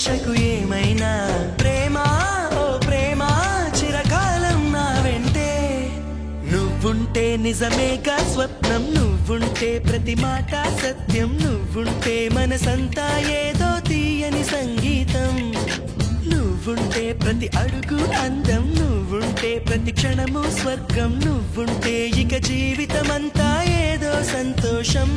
ఆశకు ఏమైనా ప్రేమ ఓ ప్రేమ చిరకాలం నా వెంటే నువ్వుంటే నిజమేగా స్వప్నం నువ్వుంటే ప్రతి మాట సత్యం నువ్వుంటే మనసంతా ఏదో తీయని సంగీతం నువ్వుంటే ప్రతి అడుగు అందం నువ్వుంటే ప్రతి క్షణము స్వర్గం నువ్వుంటే ఇక జీవితమంతా ఏదో సంతోషం